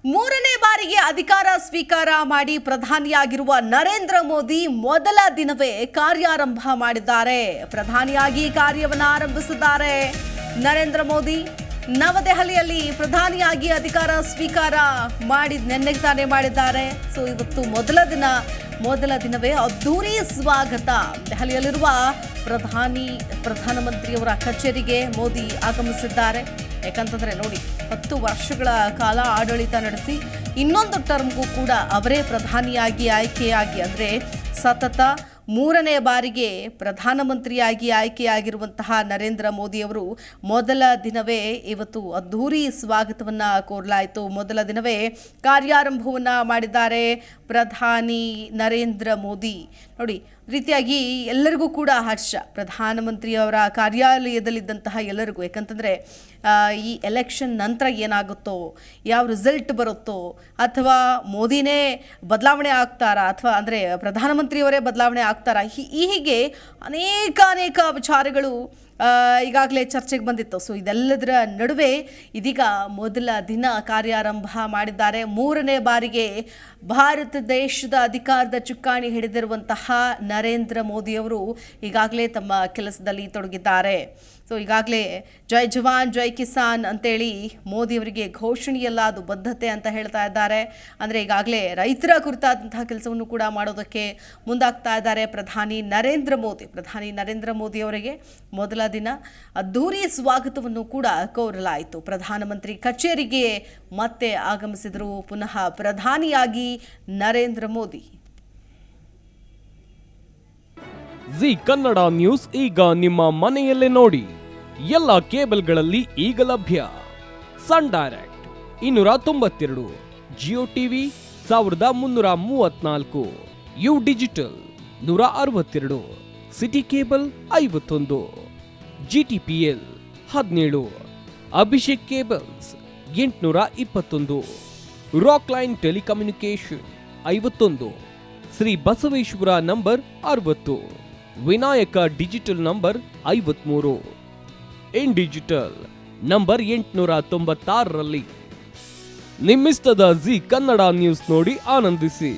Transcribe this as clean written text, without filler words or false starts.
ಮೂರನೇ ಬಾರಿಗೆ ಅಧಿಕಾರ ಸ್ವೀಕಾರ ಮಾಡಿ ಪ್ರಧಾನಿಯಾಗಿರುವ ನರೇಂದ್ರ ಮೋದಿ ಮೊದಲ ದಿನವೇ ಕಾರ್ಯಾರಂಭ ಮಾಡಿದ್ದಾರೆ. ಪ್ರಧಾನಿಯಾಗಿ ಕಾರ್ಯವನ್ನು ಆರಂಭಿಸಿದ್ದಾರೆ. ನರೇಂದ್ರ ಮೋದಿ ನವದೆಹಲಿಯಲ್ಲಿ ಪ್ರಧಾನಿಯಾಗಿ ಅಧಿಕಾರ ಸ್ವೀಕಾರ ನೆನ್ನೆಗೆ ತಾನೇ ಮಾಡಿದ್ದಾರೆ. ಸೊ ಇವತ್ತು ಮೊದಲ ದಿನವೇ ಅದ್ದೂರಿ ಸ್ವಾಗತ. ದೆಹಲಿಯಲ್ಲಿರುವ ಪ್ರಧಾನಮಂತ್ರಿಯವರ ಕಚೇರಿಗೆ ಮೋದಿ ಆಗಮಿಸಿದ್ದಾರೆ. ಯಾಕಂತಂದ್ರೆ ನೋಡಿ, 10 ವರ್ಷಗಳ ಕಾಲ ಆಡಳಿತ ನಡೆಸಿ ಇನ್ನೊಂದು ಟರ್ಮ್ಗೂ ಕೂಡ ಅವರೇ ಪ್ರಧಾನಿಯಾಗಿ ಆಯ್ಕೆಯಾಗಿ, ಅಂದರೆ ಸತತ ಮೂರನೇ ಬಾರಿಗೆ ಪ್ರಧಾನಮಂತ್ರಿಯಾಗಿ ಆಯ್ಕೆಯಾಗಿರುವಂತಹ ನರೇಂದ್ರ ಮೋದಿಯವರು ಮೊದಲ ದಿನವೇ ಇವತ್ತು ಅದ್ಧೂರಿ ಸ್ವಾಗತವನ್ನು ಕೋರಲಾಯಿತು. ಮೊದಲ ದಿನವೇ ಕಾರ್ಯಾರಂಭವನ್ನು ಮಾಡಿದ್ದಾರೆ ಪ್ರಧಾನಿ ನರೇಂದ್ರ ಮೋದಿ. ನೋಡಿ, ರೀತಿಯಾಗಿ ಎಲ್ಲರಿಗೂ ಕೂಡ ಹರ್ಷ, ಪ್ರಧಾನಮಂತ್ರಿಯವರ ಕಾರ್ಯಾಲಯದಲ್ಲಿದ್ದಂತಹ ಎಲ್ಲರಿಗೂ. ಯಾಕಂತಂದರೆ ಈ ಎಲೆಕ್ಷನ್ ನಂತರ ಏನಾಗುತ್ತೋ, ಯಾವ ರಿಸಲ್ಟ್ ಬರುತ್ತೋ, ಅಥವಾ ಮೋದಿನೇ ಬದಲಾವಣೆ ಆಗ್ತಾರಾ, ಅಥವಾ ಅಂದರೆ ಪ್ರಧಾನಮಂತ್ರಿಯವರೇ ಬದಲಾವಣೆ ಆಗ್ತಾರಾ, ಹೀಗೆ ಅನೇಕ ವಿಚಾರಗಳು ಈಗಾಗಲೇ ಚರ್ಚೆಗೆ ಬಂದಿತ್ತು. ಸೊ ಇದೆಲ್ಲದರ ನಡುವೆ ಇದೀಗ ಮೊದಲ ದಿನ ಕಾರ್ಯಾರಂಭ ಮಾಡಿದ್ದಾರೆ. ಮೂರನೇ ಬಾರಿಗೆ ಭಾರತ ದೇಶದ ಅಧಿಕಾರದ ಚುಕ್ಕಾಣಿ ಹಿಡಿದಿರುವಂತಹ ನರೇಂದ್ರ ಮೋದಿಯವರು ಈಗಾಗಲೇ ತಮ್ಮ ಕೆಲಸದಲ್ಲಿ ತೊಡಗಿದ್ದಾರೆ. ಸೊ ಈಗಾಗಲೇ ಜೈ ಜವಾನ್ ಜೈ ಕಿಸಾನ್ ಅಂತೇಳಿ ಮೋದಿಯವರಿಗೆ ಘೋಷಣೆಯಲ್ಲ, ಅದು ಬದ್ಧತೆ ಅಂತ ಹೇಳ್ತಾ ಇದ್ದಾರೆ. ಅಂದರೆ ಈಗಾಗಲೇ ರೈತರ ಕುರಿತಾದಂತಹ ಕೆಲಸವನ್ನು ಕೂಡ ಮಾಡೋದಕ್ಕೆ ಮುಂದಾಗ್ತಾ ಇದ್ದಾರೆ ಪ್ರಧಾನಿ ನರೇಂದ್ರ ಮೋದಿಯವರಿಗೆ ಮೊದಲ ದಿನ ಅದ್ಧೂರಿ ಸ್ವಾಗತವನ್ನು ಕೂಡ ಕೋರಲಾಯಿತು. ಪ್ರಧಾನಮಂತ್ರಿ ಕಚೇರಿಗೆ ಮತ್ತೆ ಆಗಮಿಸಿದರು ಪುನಃ ಪ್ರಧಾನಿಯಾಗಿ ನರೇಂದ್ರ ಮೋದಿ. ಜಿ ಕನ್ನಡ ನ್ಯೂಸ್ ಈಗ ನಿಮ್ಮ ಮನೆಯಲ್ಲೇ ನೋಡಿ. ಎಲ್ಲ ಕೇಬಲ್ಗಳಲ್ಲಿ ಈಗ ಲಭ್ಯ. Sun Direct 292, Jio TV 1334, U digital 162, City Cable 51, GTPL 17, Abhishek cables 821, Rock Line telecommunication 51, Shri Basaveshwara number 60, Vinayaka digital number 53, in digital number 896ರಲ್ಲಿ. ನಿಮ್ಮಿಸ್ತದ ಜಿ ಕನ್ನಡ ನ್ಯೂಸ್ ನೋಡಿ ಆನಂದಿಸಿ.